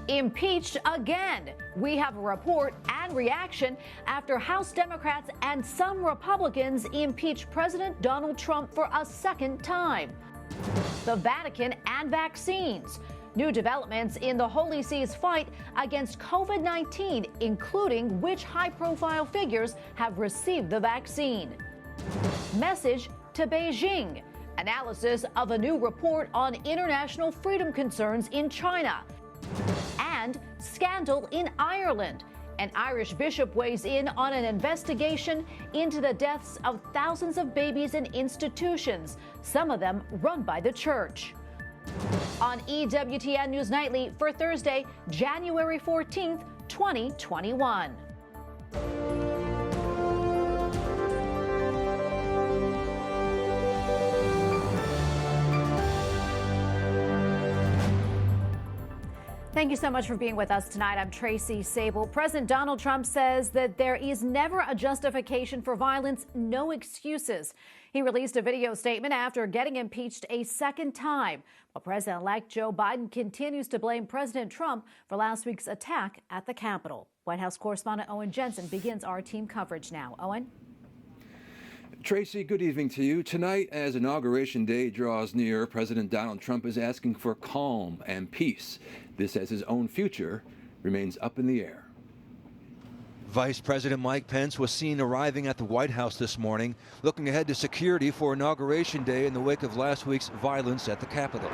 Impeached again. We have a report and reaction after House Democrats and some Republicans impeach President Donald Trump for a second time. The Vatican and vaccines. New developments in the Holy See's fight against COVID-19, including which high-profile figures have received the vaccine. Message to Beijing. Analysis of a new report on international freedom concerns in China. And scandal in Ireland. An Irish bishop weighs in on an investigation into the deaths of thousands of babies in institutions, some of them run by the church. On EWTN News Nightly for Thursday, January 14th, 2021. Thank you so much for being with us tonight. I'm Tracy Sable. President Donald Trump says that there is never a justification for violence, no excuses. He released a video statement after getting impeached a second time. While President-elect Joe Biden continues to blame President Trump for last week's attack at the Capitol. White House correspondent Owen Jensen begins our team coverage now. Owen? Tracy, good evening to you. Tonight, as Inauguration Day draws near, President Donald Trump is asking for calm and peace. This as his own future remains up in the air. Vice President Mike Pence was seen arriving at the White House this morning, looking ahead to security for Inauguration Day in the wake of last week's violence at the Capitol.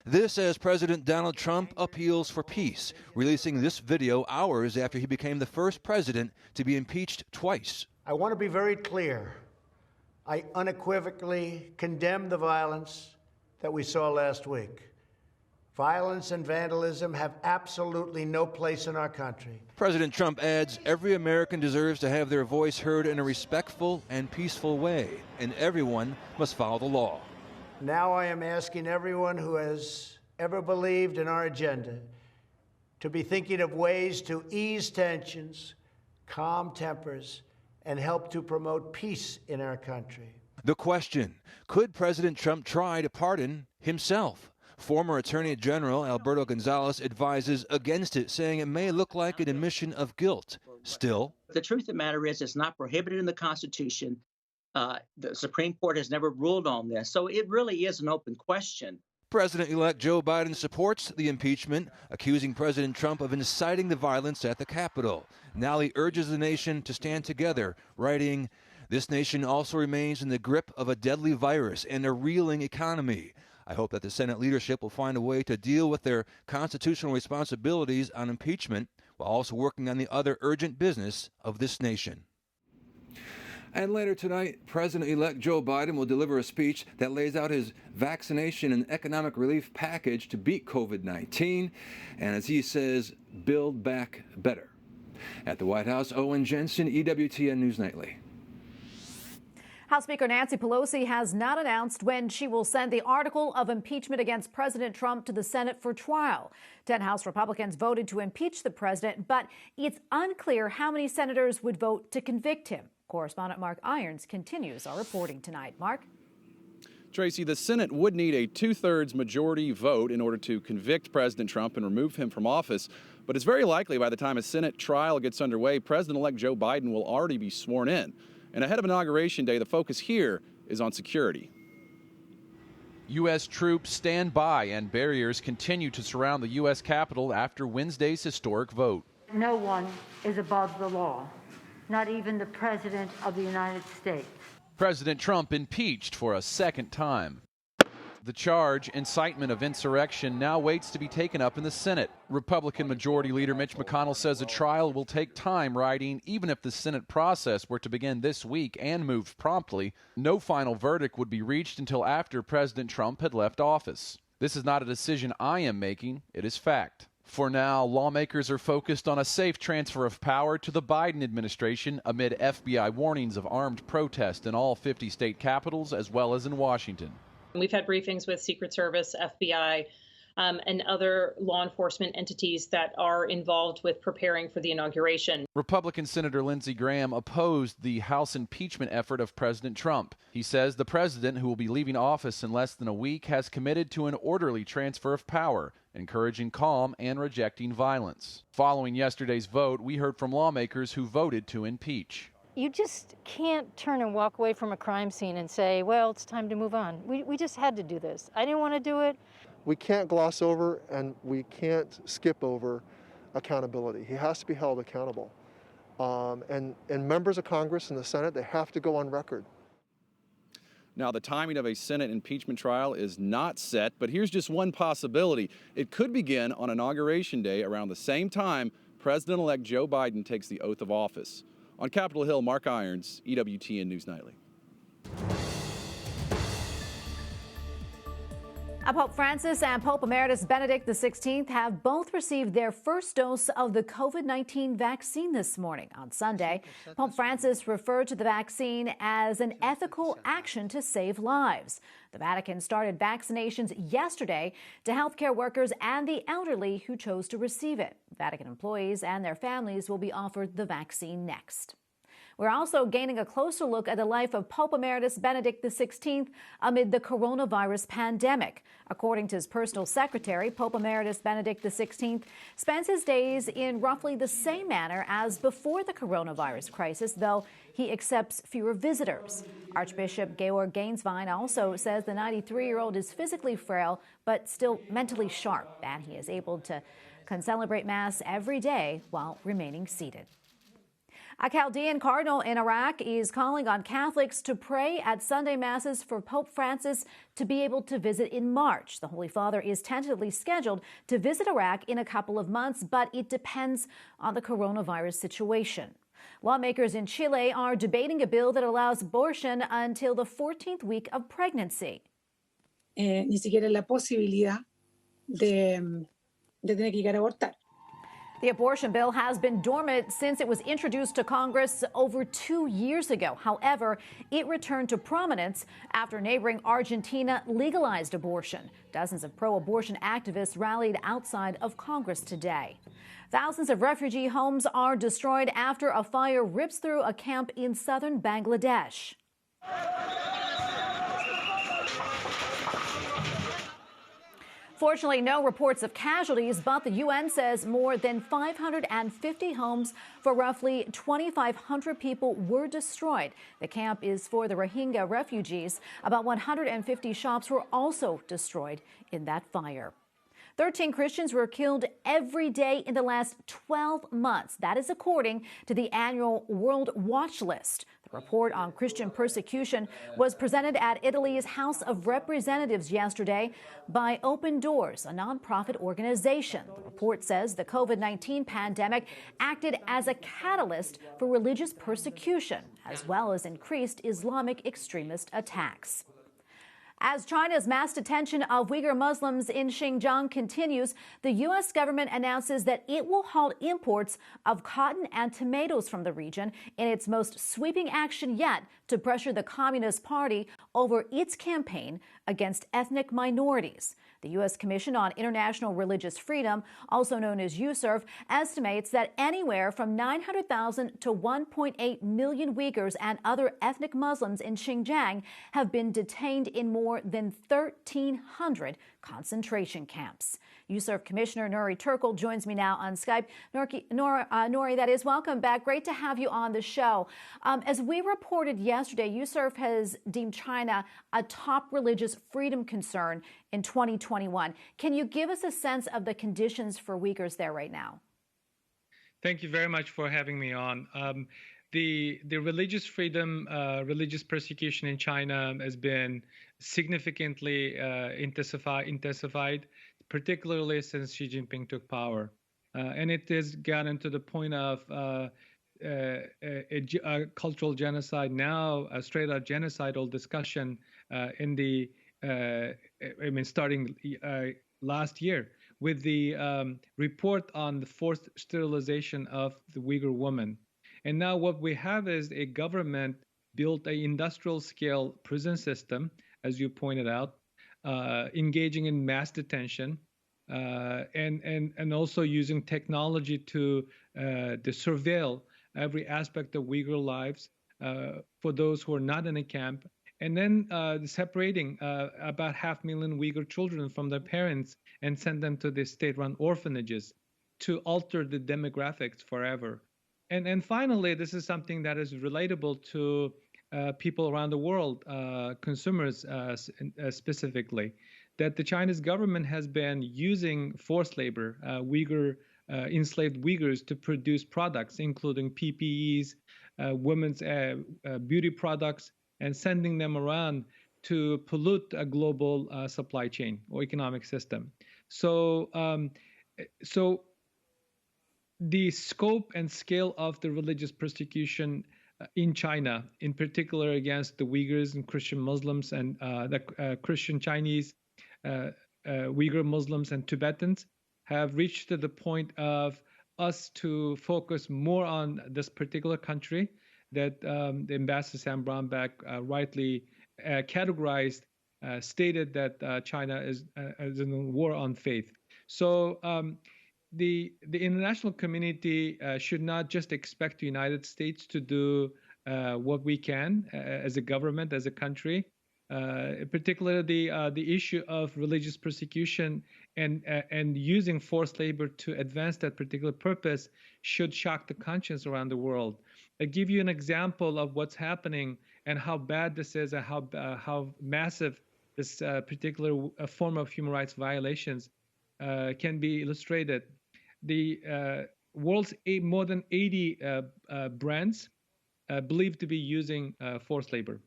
This as President Donald Trump appeals for peace, releasing this video hours after he became the first president to be impeached twice. I want to be very clear. I unequivocally condemn the violence that we saw last week. Violence and vandalism have absolutely no place in our country. President Trump adds every American deserves to have their voice heard in a respectful and peaceful way, and everyone must follow the law. Now I am asking everyone who has ever believed in our agenda to be thinking of ways to ease tensions, calm tempers, and help to promote peace in our country. The question, could President Trump try to pardon himself? Former Attorney General Alberto Gonzales advises against it, saying it may look like an admission of guilt. Still, the truth of the matter is it's not prohibited in the Constitution. The Supreme Court has never ruled on this, so it really is an open question. President-elect Joe Biden supports the impeachment, accusing President Trump of inciting the violence at the Capitol. Now he urges the nation to stand together, writing, "This nation also remains in the grip of a deadly virus and a reeling economy. I hope that the Senate leadership will find a way to deal with their constitutional responsibilities on impeachment while also working on the other urgent business of this nation." And later tonight, President-elect Joe Biden will deliver a speech that lays out his vaccination and economic relief package to beat COVID-19, and as he says, build back better. At the White House, Owen Jensen, EWTN News Nightly. House Speaker Nancy Pelosi has not announced when she will send the article of impeachment against President Trump to the Senate for trial. 10 House Republicans voted to impeach the president, but it's unclear how many senators would vote to convict him. Correspondent Mark Irons continues our reporting tonight. Mark? Tracy, the Senate would need a two-thirds majority vote in order to convict President Trump and remove him from office. But it's very likely by the time a Senate trial gets underway, President-elect Joe Biden will already be sworn in. And ahead of Inauguration Day, the focus here is on security. U.S. troops stand by and barriers continue to surround the U.S. Capitol after Wednesday's historic vote. No one is above the law, not even the President of the United States. President Trump impeached for a second time. The charge, incitement of insurrection, now waits to be taken up in the Senate. Republican Majority Leader Mitch McConnell says a trial will take time, writing, even if the Senate process were to begin this week and moved promptly, no final verdict would be reached until after President Trump had left office. This is not a decision I am making, it is fact. For now, lawmakers are focused on a safe transfer of power to the Biden administration amid FBI warnings of armed protest in all 50 state capitals as well as in Washington. We've had briefings with Secret Service, FBI, and other law enforcement entities that are involved with preparing for the inauguration. Republican Senator Lindsey Graham opposed the House impeachment effort of President Trump. He says the president, who will be leaving office in less than a week, has committed to an orderly transfer of power. encouraging calm and rejecting violence. Following yesterday's vote, we heard from lawmakers who voted to impeach. You just can't turn and walk away from a crime scene and say, well, it's time to move on. We just had to do this. I didn't want to do it. We can't gloss over and we can't skip over accountability. He has to be held accountable. And members of Congress and the Senate, they have to go on record. Now, the timing of a Senate impeachment trial is not set, but here's just one possibility. It could begin on Inauguration Day around the same time President-elect Joe Biden takes the oath of office. On Capitol Hill, Mark Irons, EWTN News Nightly. Pope Francis and Pope Emeritus Benedict XVI have both received their first dose of the COVID-19 vaccine this morning. On Sunday, Pope Francis referred to the vaccine as an ethical action to save lives. The Vatican started vaccinations yesterday to healthcare workers and the elderly who chose to receive it. Vatican employees and their families will be offered the vaccine next. We're also gaining a closer look at the life of Pope Emeritus Benedict XVI amid the coronavirus pandemic. According to his personal secretary, Pope Emeritus Benedict XVI spends his days in roughly the same manner as before the coronavirus crisis, though he accepts fewer visitors. Archbishop Georg Gainswein also says the 93-year-old is physically frail but still mentally sharp, and he is able to celebrate Mass every day while remaining seated. A Chaldean cardinal in Iraq is calling on Catholics to pray at Sunday Masses for Pope Francis to be able to visit in March. The Holy Father is tentatively scheduled to visit Iraq in a couple of months, but it depends on the coronavirus situation. Lawmakers in Chile are debating a bill that allows abortion until the 14th week of pregnancy. Ni siquiera la posibilidad de tener que llegar a abortar. The abortion bill has been dormant since it was introduced to Congress over 2 years ago. However, it returned to prominence after neighboring Argentina legalized abortion. Dozens of pro-abortion activists rallied outside of Congress today. Thousands of refugee homes are destroyed after a fire rips through a camp in southern Bangladesh. Fortunately, no reports of casualties, but the UN says more than 550 homes for roughly 2,500 people were destroyed. The camp is for the Rohingya refugees. About 150 shops were also destroyed in that fire. 13 Christians were killed every day in the last 12 months. That is according to the annual World Watch List. The report on Christian persecution was presented at Italy's House of Representatives yesterday by Open Doors, a nonprofit organization. The report says the COVID-19 pandemic acted as a catalyst for religious persecution, as well as increased Islamic extremist attacks. As China's mass detention of Uyghur Muslims in Xinjiang continues, the U.S. government announces that it will halt imports of cotton and tomatoes from the region in its most sweeping action yet to pressure the Communist Party over its campaign against ethnic minorities. The U.S. Commission on International Religious Freedom, also known as USCIRF, estimates that anywhere from 900,000 to 1.8 million Uyghurs and other ethnic Muslims in Xinjiang have been detained in more than 1,300 concentration camps. USCIRF Commissioner Nury Turkel joins me now on Skype. Nury, that is, welcome back. Great to have you on the show. As we reported yesterday, USCIRF has deemed China a top religious freedom concern in 2021. Can you give us a sense of the conditions for Uyghurs there right now? Thank you very much for having me on. The religious freedom, religious persecution in China has been significantly intensified, particularly since Xi Jinping took power. And it has gotten to the point of a cultural genocide, now a straight-out genocidal discussion starting last year with the report on the forced sterilization of the Uyghur woman. And now what we have is a government built an industrial-scale prison system, as you pointed out, engaging in mass detention, and also using technology to surveil every aspect of Uyghur lives for those who are not in a camp, and then separating about 500,000 Uyghur children from their parents and send them to the state-run orphanages to alter the demographics forever. And finally, this is something that is relatable to people around the world, consumers specifically, that the Chinese government has been using forced labor, enslaved Uyghurs, to produce products, including PPEs, women's beauty products, and sending them around to pollute a global supply chain or economic system. So the scope and scale of the religious persecution in China, in particular against the Uyghurs and Christian Muslims and the Christian Chinese, Uyghur Muslims and Tibetans, have reached to the point of us to focus more on this particular country that the Ambassador Sam Brownback rightly categorized, stated that China is in a war on faith. So the international community should not just expect the United States to do what we can as a government, as a country. Particularly the issue of religious persecution and using forced labor to advance that particular purpose should shock the conscience around the world. I give you an example of what's happening and how bad this is and how massive this particular form of human rights violations can be illustrated. The world's more than 80 brands believed to be using forced labor.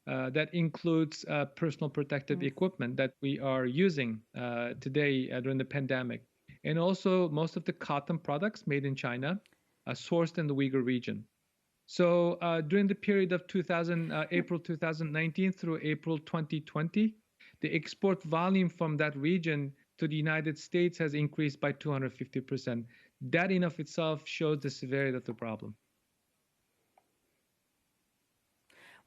That includes personal protective equipment that we are using today during the pandemic. And also most of the cotton products made in China are sourced in the Uyghur region. So during the period of April 2019 through April 2020, the export volume from that region to the United States has increased by 250%. That in of itself shows the severity of the problem.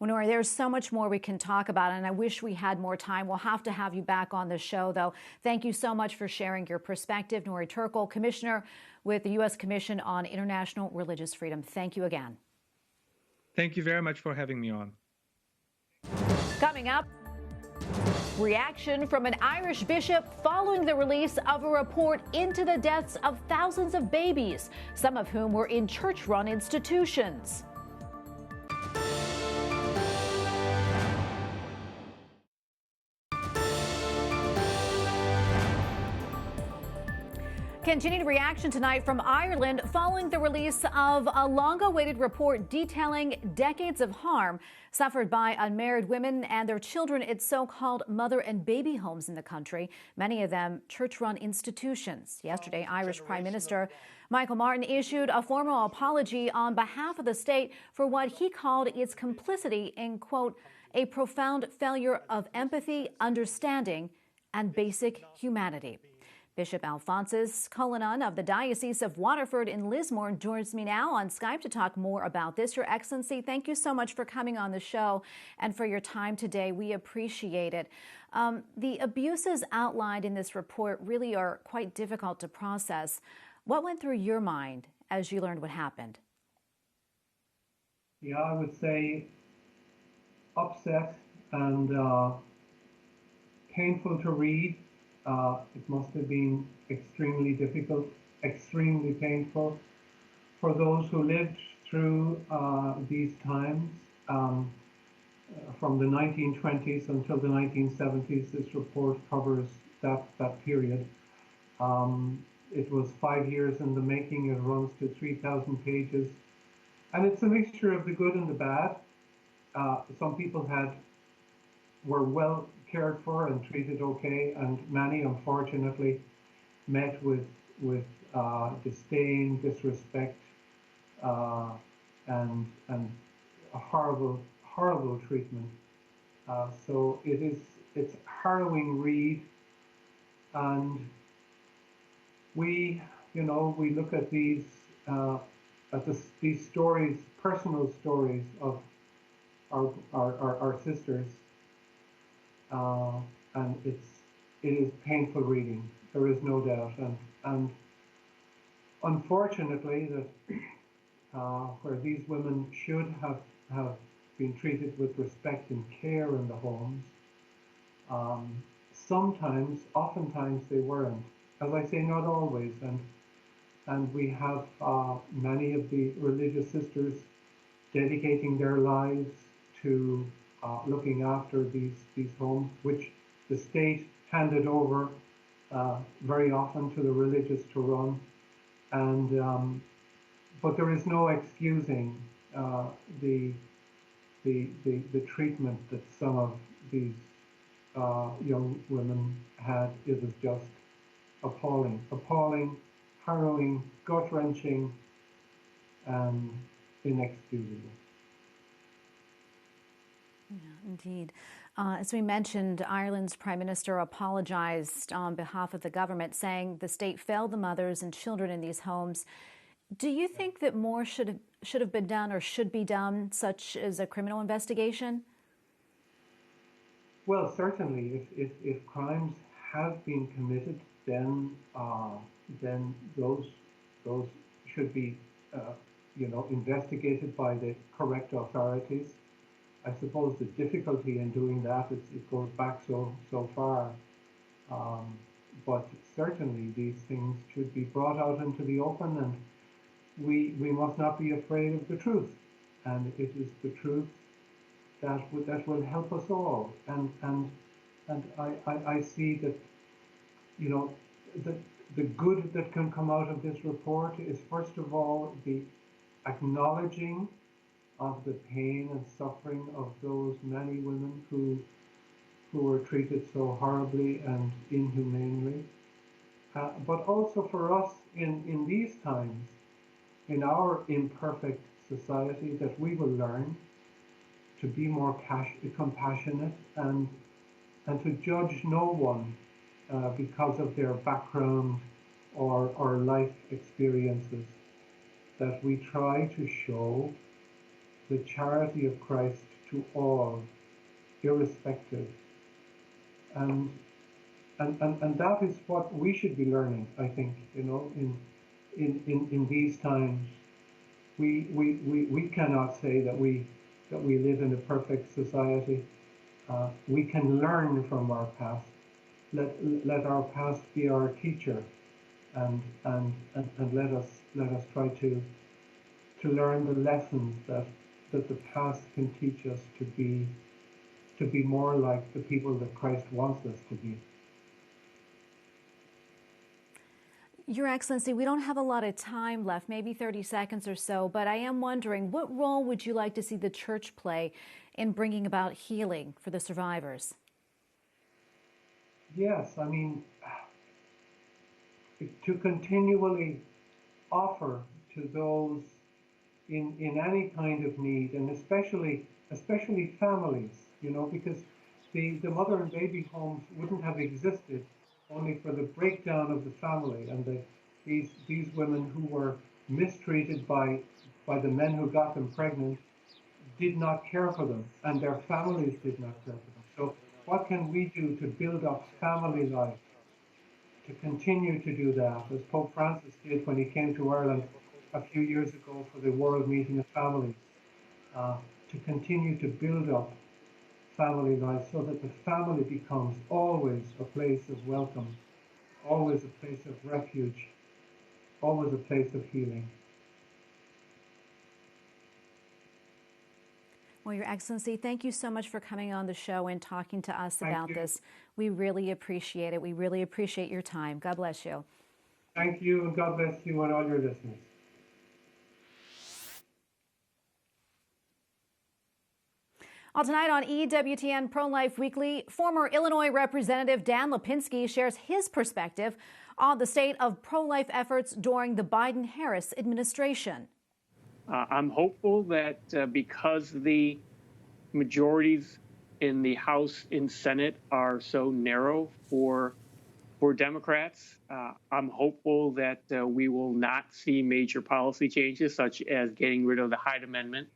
Well, Nury, there's so much more we can talk about, and I wish we had more time. We'll have to have you back on the show, though. Thank you so much for sharing your perspective. Nury Turkel, Commissioner with the U.S. Commission on International Religious Freedom. Thank you again. Thank you very much for having me on. Coming up, reaction from an Irish bishop following the release of a report into the deaths of thousands of babies, some of whom were in church-run institutions. Continued reaction tonight from Ireland following the release of a long-awaited report detailing decades of harm suffered by unmarried women and their children at so-called mother and baby homes in the country, many of them church-run institutions. Yesterday, Irish Prime Minister Michael Martin issued a formal apology on behalf of the state for what he called its complicity in, quote, a profound failure of empathy, understanding, and basic humanity. Bishop Alphonsus Cullinan of the Diocese of Waterford in Lismore joins me now on Skype to talk more about this. Your Excellency, thank you so much for coming on the show and for your time today. We appreciate it. The abuses outlined in this report really are quite difficult to process. What went through your mind as you learned what happened? Yeah, I would say upset and painful to read. It must have been extremely difficult, extremely painful for those who lived through these times. From the 1920s until the 1970s, this report covers that period. It was 5 years in the making. It runs to 3,000 pages. And it's a mixture of the good and the bad. Some people were well cared for and treated okay, and many, unfortunately, met with disdain, disrespect, and a horrible treatment. So it's a harrowing read, and we look at these stories, personal stories of our sisters. And it is painful reading. There is no doubt, and unfortunately, that where these women should have been treated with respect and care in the homes. Sometimes, oftentimes they weren't. As I say, not always. And we have many of the religious sisters dedicating their lives to looking after these homes, which the state handed over very often to the religious to run. And but there is no excusing the treatment that some of these young women had. It was just appalling, harrowing, gut-wrenching, and inexcusable. Yeah, indeed. As we mentioned, Ireland's Prime Minister apologized on behalf of the government, saying the state failed the mothers and children in these homes. Do you think that more should have been done or should be done, such as a criminal investigation? Well, certainly, if crimes have been committed, then those should be investigated by the correct authorities. I suppose the difficulty in doing that is it goes back so far, but certainly these things should be brought out into the open, and we must not be afraid of the truth, and it is the truth that will help us all. And I see that the good that can come out of this report is, first of all, the acknowledging of the pain and suffering of those many women who were treated so horribly and inhumanely. But also for us in these times, in our imperfect society, that we will learn to be more compassionate and to judge no one because of their background or life experiences, that we try to show the charity of Christ to all, irrespective. And that is what we should be learning, I think, in these times. We cannot say that we live in a perfect society. We can learn from our past. Let our past be our teacher, and let us try to learn the lessons that the past can teach us to be more like the people that Christ wants us to be. Your Excellency, we don't have a lot of time left, maybe 30 seconds or so, but I am wondering, what role would you like to see the Church play in bringing about healing for the survivors? Yes, I mean, to continually offer to those in any kind of need, and especially families, because the mother and baby homes wouldn't have existed only for the breakdown of the family, and these women who were mistreated by the men who got them pregnant did not care for them, and their families did not care for them. So what can we do to build up family life, to continue to do that, as Pope Francis did when he came to Ireland a few years ago for the World Meeting of Families, to continue to build up family life so that the family becomes always a place of welcome, always a place of refuge, always a place of healing. Well, Your Excellency, thank you so much for coming on the show and talking to us about this. We really appreciate it. We really appreciate your time. God bless you. Thank you, and God bless you and all your listeners. Well, tonight on EWTN ProLife Weekly, former Illinois Representative Dan Lipinski shares his perspective on the state of pro-life efforts during the Biden-Harris administration. I'm hopeful that because the majorities in the House and Senate are so narrow for Democrats, I'm hopeful that we will not see major policy changes, such as getting rid of the Hyde Amendment.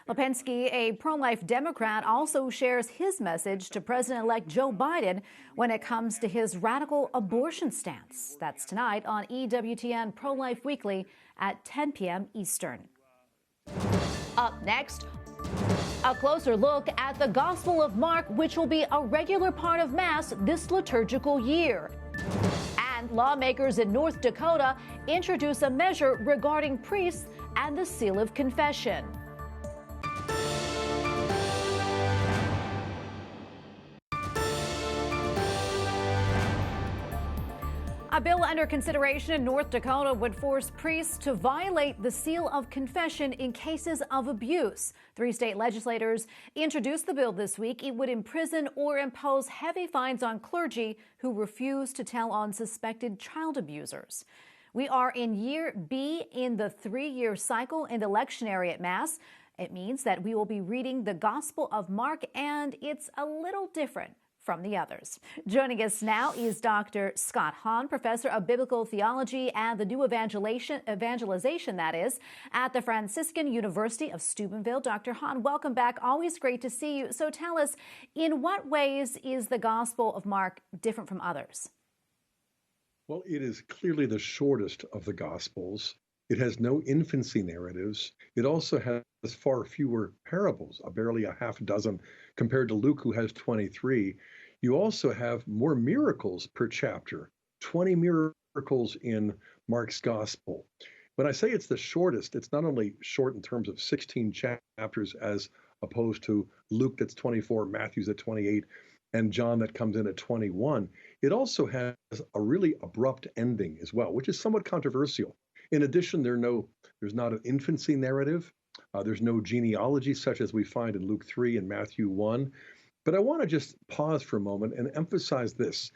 Lipinski, a pro-life Democrat, also shares his message to President-elect Joe Biden when it comes to his radical abortion stance. That's tonight on EWTN ProLife Weekly at 10 p.m. Eastern. Up next, A closer look at the Gospel of Mark, which will be a regular part of Mass this liturgical year. And lawmakers in North Dakota introduce a measure regarding priests and the seal of confession. A bill under consideration in North Dakota would force priests to violate the seal of confession in cases of abuse. 3 state legislators introduced the bill this week. It would imprison or impose heavy fines on clergy who refuse to tell on suspected child abusers. We are in year B in the 3-year cycle in the lectionary at Mass. It means that we will be reading the Gospel of Mark, and it's a little different from the others. Joining us now is Dr. Scott Hahn, professor of Biblical Theology and the new Evangelization, that is, at the Franciscan University of Steubenville. Dr. Hahn, welcome back. Always great to see you. So tell us, in what ways is the Gospel of Mark different from others? Well, it is clearly the shortest of the Gospels. It has no infancy narratives. It also has far fewer parables, barely a half dozen, compared to Luke, who has 23. You also have more miracles per chapter, 20 miracles in Mark's Gospel. When I say it's the shortest, it's not only short in terms of 16 chapters as opposed to Luke that's 24, Matthew's at 28, and John that comes in at 21. It also has a really abrupt ending as well, which is somewhat controversial. In addition, there's not an infancy narrative. There's no genealogy such as we find in Luke 3 and Matthew 1. But I want to just pause for a moment and emphasize this,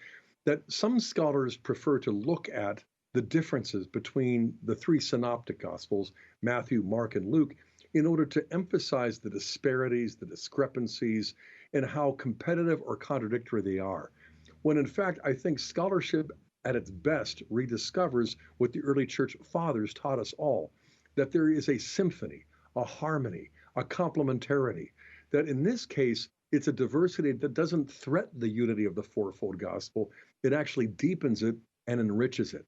that some scholars prefer to look at the differences between the 3 synoptic Gospels, Matthew, Mark, and Luke, in order to emphasize the disparities, the discrepancies, and how competitive or contradictory they are. When in fact, I think scholarship at its best rediscovers what the early church fathers taught us all, that there is a symphony, a harmony, a complementarity, that in this case, it's a diversity that doesn't threaten the unity of the fourfold gospel. It actually deepens it and enriches it.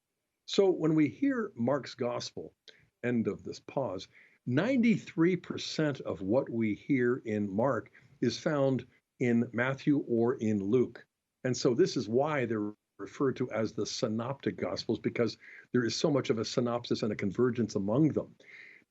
So when we hear Mark's gospel, end of this pause, 93% of what we hear in Mark is found in Matthew or in Luke. And so this is why they're referred to as the synoptic gospels, because there is so much of a synopsis and a convergence among them.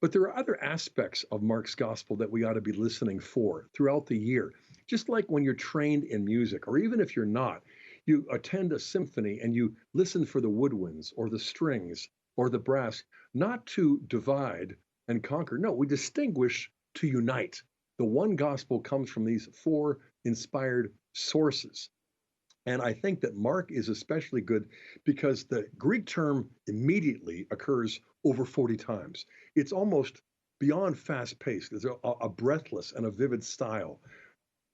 But there are other aspects of Mark's gospel that we ought to be listening for throughout the year. Just like when you're trained in music, or even if you're not, you attend a symphony and you listen for the woodwinds or the strings or the brass, not to divide and conquer. No, we distinguish to unite. The one gospel comes from these 4 inspired sources. And I think that Mark is especially good because the Greek term immediately occurs over 40 times. It's almost beyond fast-paced. There's a breathless and a vivid style.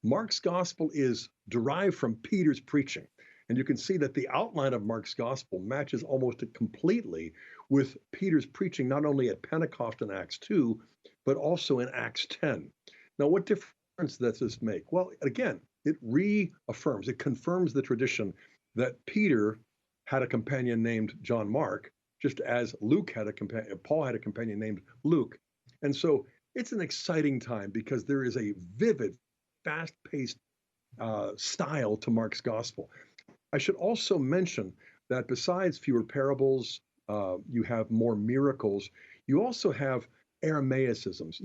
Mark's gospel is derived from Peter's preaching. And you can see that the outline of Mark's gospel matches almost completely with Peter's preaching, not only at Pentecost in Acts 2, but also in Acts 10. Now, what difference does this make? Well, again, it reaffirms, it confirms the tradition that Peter had a companion named John Mark, just as Paul had a companion named Luke. And so it's an exciting time because there is a vivid, fast-paced style to Mark's gospel. I should also mention that besides fewer parables, you have more miracles. You also have Aramaicisms.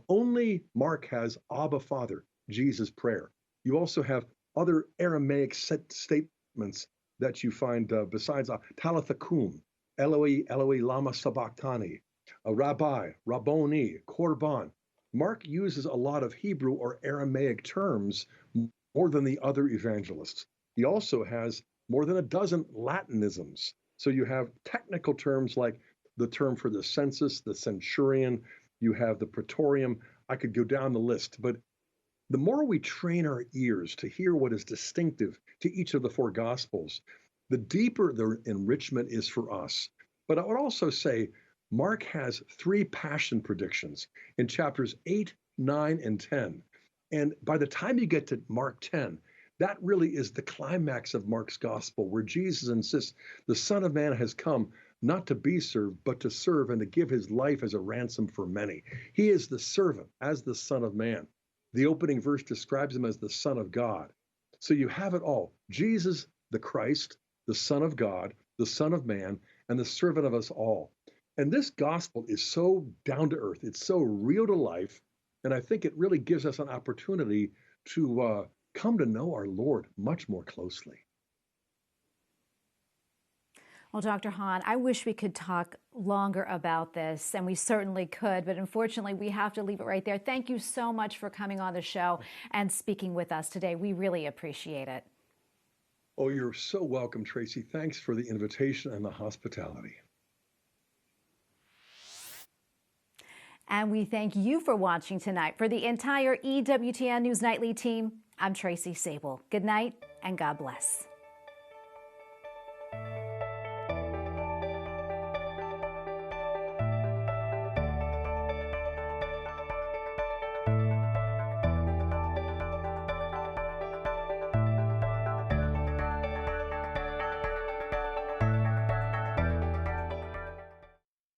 Only Mark has Abba Father, Jesus' prayer. You also have other Aramaic statements that you find besides Talitha Kum, Eloi, Eloi, lama sabachthani, Rabbi, Rabboni, Korban. Mark uses a lot of Hebrew or Aramaic terms more than the other evangelists. He also has more than a dozen Latinisms. So you have technical terms like the term for the census, the centurion, you have the praetorium. I could go down the list, but the more we train our ears to hear what is distinctive to each of the 4 Gospels, the deeper the enrichment is for us. But I would also say Mark has 3 passion predictions in chapters 8, 9, and 10. And by the time you get to Mark 10, that really is the climax of Mark's Gospel, where Jesus insists the Son of Man has come not to be served, but to serve and to give his life as a ransom for many. He is the servant as the Son of Man. The opening verse describes him as the Son of God. So you have it all. Jesus, the Christ, the Son of God, the Son of Man, and the servant of us all. And this gospel is so down to earth. It's so real to life. And I think it really gives us an opportunity to come to know our Lord much more closely. Well, Dr. Hahn, I wish we could talk longer about this, and we certainly could, but unfortunately we have to leave it right there. Thank you so much for coming on the show and speaking with us today. We really appreciate it. Oh, you're so welcome, Tracy. Thanks for the invitation and the hospitality. And we thank you for watching tonight. For the entire EWTN News Nightly team, I'm Tracy Sable. Good night and God bless.